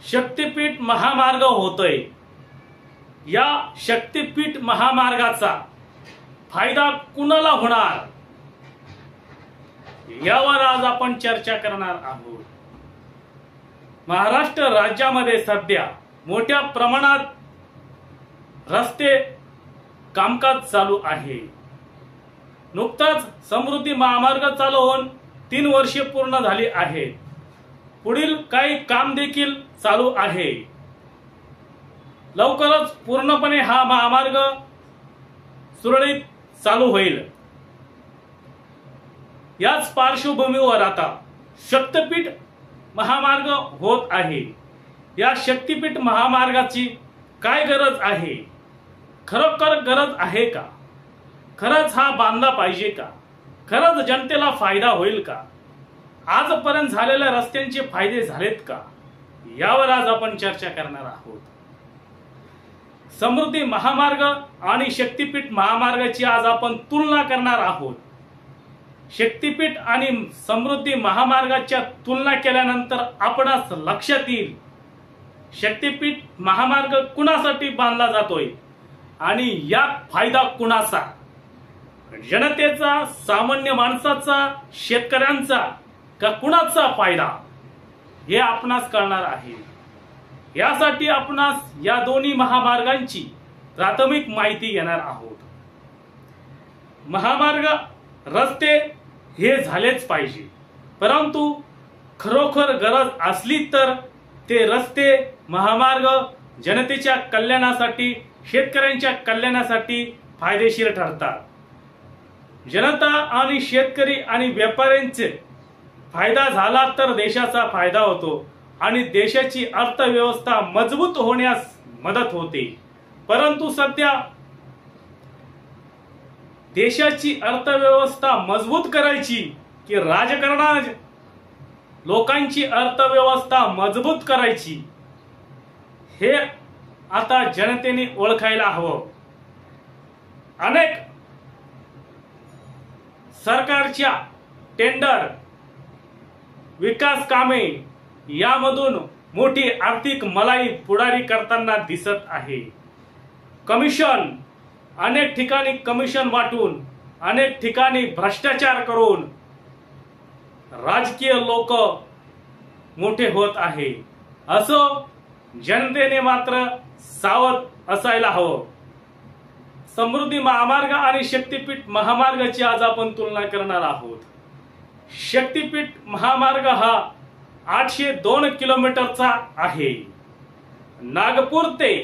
शक्तीपीठ महामार्ग होतोय। या शक्तीपीठ महामार्गाचा फायदा कुणाला होणार यावर आज आपण चर्चा करणार आहोत। महाराष्ट्र राज्यामध्ये सध्या मोठ्या प्रमाणात रस्ते कामकाज चालू आहे। नुकताच समृद्धी महामार्ग चालू होऊन 3 वर्षे पूर्ण झाली आहेत। पुढील काही काम देखील चालू आहे। लवकरच पूर्णपणे हा महामार्ग सुरळीत चालू होईल। याच पार्श्वभूमीवर आता शक्तीपीठ महामार्ग होत आहे। या शक्तीपीठ महामार्गाची काय गरज आहे? खरोखर गरज आहे का? खरंच हा बांधला पाहिजे का? खरंच जनतेला फायदा होईल का? आजपर्यंत झालेल्या रस्त्यांचे फायदे झालेत का? यावर आज आपण चर्चा करणार आहोत। समृद्धी महामार्ग आणि शक्तीपीठ महामार्गाची आज आपण तुलना करणार आहोत। शक्तीपीठ आणि समृद्धी महामार्गाच्या तुलना केल्यानंतर आपणास लक्षात येईल शक्तीपीठ महामार्ग कुणासाठी बांधला जातोय आणि यात फायदा कुणाचा, जनतेचा, सामान्य माणसाचा, शेतकऱ्यांचा का कुणाचा फायदा हे आपणास कळणार आहे। यासाठी आपणास या दोन्ही महामार्गांची प्राथमिक माहिती घेणार आहोत। महामार्ग रस्ते हे झालेच पाहिजे, परंतु खरोखर गरज असली तर ते रस्ते महामार्ग जनतेच्या कल्याणासाठी, शेतकऱ्यांच्या कल्याणासाठी फायदेशीर ठरतात। जनता आणि शेतकरी आणि व्यापाऱ्यांचे फायदा झाला तर देशाचा फायदा होतो आणि देशाची अर्थव्यवस्था मजबूत होण्यास मदत होते। परंतु सध्या देशाची अर्थव्यवस्था मजबूत करायची की राजकारणात लोकांची अर्थव्यवस्था मजबूत करायची हे आता जनतेने ओळखायला हवं। अनेक सरकारच्या टेंडर, विकास कामे यामधून मोठी आर्थिक मलाई पुढारी करताना दिसत आहे। कमिशन, अनेक ठिकाणी कमिशन वाटून, अनेक ठिकाणी भ्रष्टाचार करून राजकीय लोक मोठे होत आहे। असो जनतेने मात्र सावध असायला हवं। समृद्धी महामार्ग आणि शक्तीपीठ महामार्गाची आज आपण तुलना करणार आहोत। शक्तीपीठ महामार्ग हा 802 किलोमीटरचा आहे। नागपूर ते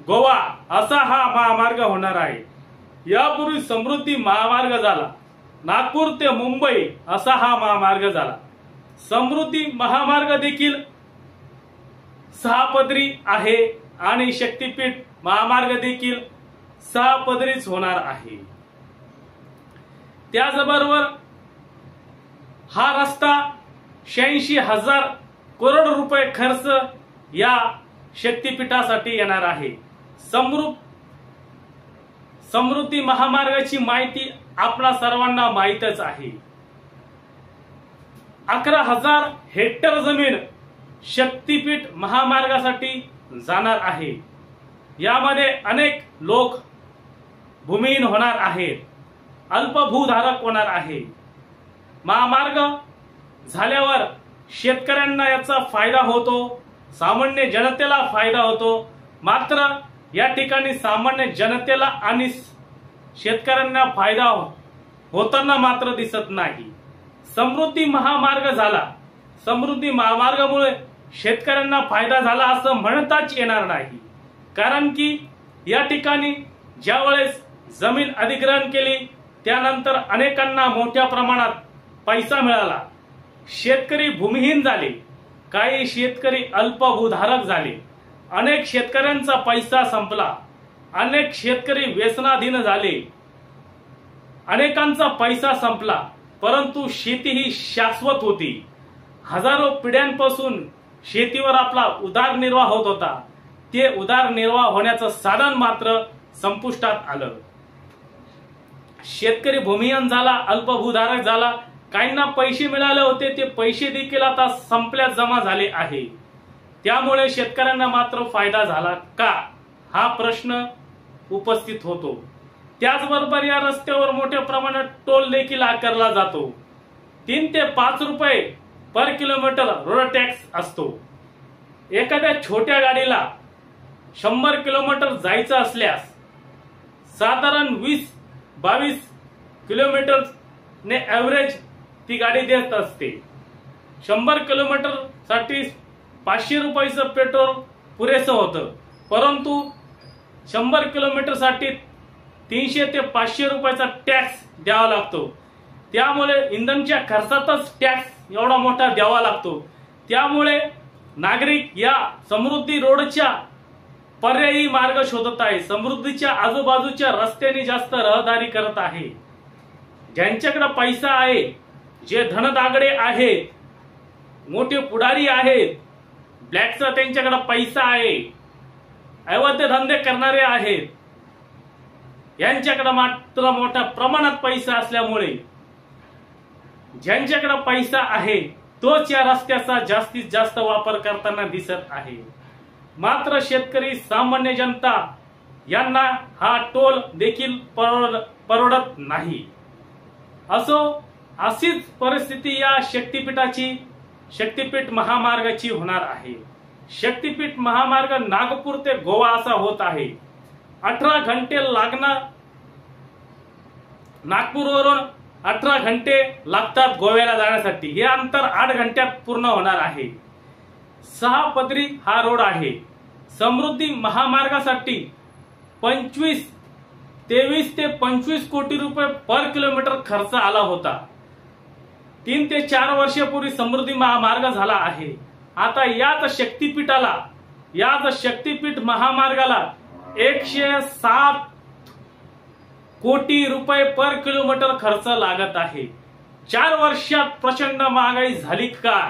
गोवा असा हा महामार्ग होणार आहे। यापूर्वी समृद्धी महामार्ग झाला, नागपूर ते मुंबई असा हा महामार्ग झाला। समृद्धी महामार्ग देखील 6 पदरी आहे आणि शक्तीपीठ महामार्ग देखील 6 पदरीच होणार आहे। त्याचबरोबर हा रस्ता 86,000 करोड रुपये खर्च या शक्तीपीठासाठी येणार आहे। समृद्धी महामार्गाची माहिती आपणा सर्वांना माहीतच आहे। 11,000 हेक्टर जमीन शक्तीपीठ महामार्गासाठी जाणार आहे। यामध्ये अनेक लोक भूमिहीन होणार आहेत, अल्पभूधारक होणार आहे। महामार्ग झाल्यावर शेतकऱ्यांना याचा फायदा होतो, सामान्य जनतेला फायदा होतो। मात्र या ठिकाणी सामान्य जनतेला आणि शेतकऱ्यांना फायदा होताना मात्र दिसत नाही। समृद्धी महामार्ग झाला, समृद्धी महामार्गामुळे शेतकऱ्यांना फायदा झाला असं म्हणताच येणार नाही। कारण की या ठिकाणी ज्यावेळेस जमीन अधिग्रहण केली त्यानंतर अनेकांना मोठ्या प्रमाणात पैसा मिळाला। शेतकरी भूमिहीन झाले, काही शेतकरी अल्पभूधारक झाले, अनेक शेतकऱ्यांचा पैसा संपला, अनेक शेतकरी व्यसनाधीन झाले, अनेकांचा पैसा संपला। परंतु शेती ही शाश्वत होती। हजारो पिढ्यांपासून शेतीवर आपला उदरनिर्वाह होत होता। ते उदरनिर्वाह होण्याचं साधन मात्र संपुष्टात आलं। शेतकरी भूमिहीन झाला, अल्पभूधारक झाला, काहींना पैसे मिळाले होते ते पैसे देखील आता संपल्यात जमा झाले आहे। त्यामुळे शेतकऱ्यांना मात्र फायदा झाला का, हा प्रश्न उपस्थित होतो। त्याचबरोबर या रस्त्यावर मोठ्या प्रमाणात टोल देखील आकारला जातो। 3 ते 5 रुपये पर किलोमीटर रोड टॅक्स असतो। एखाद्या छोट्या गाडीला 100 किलोमीटर जायचं असल्यास साधारण 20-22 किलोमीटर ने ॲव्हरेज ती गाडी देत असते। 100 किलोमीटर साठी 500 रुपयाचं पेट्रोल पुरेसं होतं, परंतु 100 किलोमीटर साठी 300 ते 500 रुपयाचा टॅक्स द्यावा लागतो। त्यामुळे इंधनच्या खर्चातच टॅक्स एवढा मोठा द्यावा लागतो। त्यामुळे नागरिक या समृद्धी रोडच्या पर्यायी मार्ग शोधत आहे। समृद्धीच्या आजूबाजूच्या रस्त्याने जास्त रहदारी करत आहे। ज्यांच्याकडे पैसा आहे, जे धनदागडे आहेत, मोठे पुढारी आहेत, ब्लॅकचा त्यांच्याकडे पैसा आहे, अवैध धंदे करणारे आहेत, यांच्याकडे मात्र मोठ्या प्रमाणात पैसा असल्यामुळे ज्यांच्याकडे पैसा आहे तोच या रस्त्याचा जास्तीत जास्त वापर करताना दिसत आहे। मात्र शेतकरी, सामान्य जनता यांना हा टोल देखील परवडत नाही। अशीच परिस्थिती या शक्तीपीठ महामार्गाची होणार आहे। शक्तीपीठ महामार्ग नागपूर ते गोवा असा होत आहे। 18 घंटे लागणार, नागपूरवरून 18 घंटे लागतात गोव्याला जाण्यासाठी। हे अंतर 8 घंट्यात पूर्ण होणार आहे। 6 पदरी हा रोड आहे। समृद्धी महामार्गासाठी 23 ते 25 कोटी रुपये पर किलोमीटर खर्च आला होता। 3 ते 4 वर्षापूर्वी समृद्धी महामार्ग झाला आहे। आता याच शक्तीपीठ महामार्गाला 107 कोटी रुपये पर किलोमीटर खर्च लागत आहे। 4 वर्षात प्रचंड महागाई झाली का?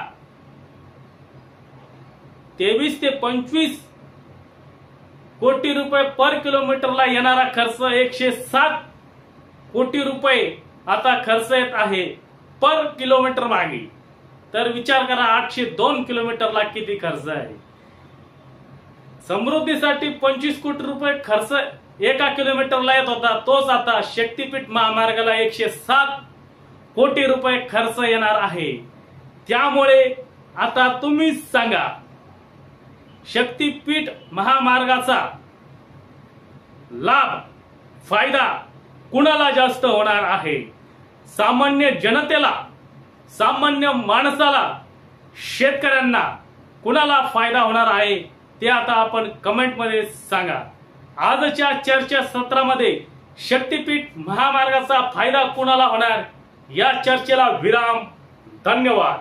23 ते 25 कोटी रुपये पर किलोमीटरला येणारा खर्च 107 कोटी रुपये आता खर्च येत आहे पर किलोमीटर मागे। तर विचार करा 802 किलोमीटरला किती खर्च आहे। समृद्धीसाठी 25 कोटी रुपये खर्च एका किलोमीटरला येत होता, तोच आता शक्तीपीठ महामार्गाला 107 कोटी रुपये खर्च येणार आहे। त्यामुळे आता तुम्हीच सांगा, शक्तीपीठ महामार्गाचा लाभ, फायदा कुणाला जास्त होणार आहे? सामान्य जनतेला, सामान्य माणसाला, शेतकऱ्यांना कुणाला फायदा होणार आहे ते आता आपण कमेंट मध्ये सांगा। आजच्या चर्चा सत्रामध्ये शक्तीपीठ महामार्गाचा फायदा कुणाला होणार या चर्चेला विराम। धन्यवाद।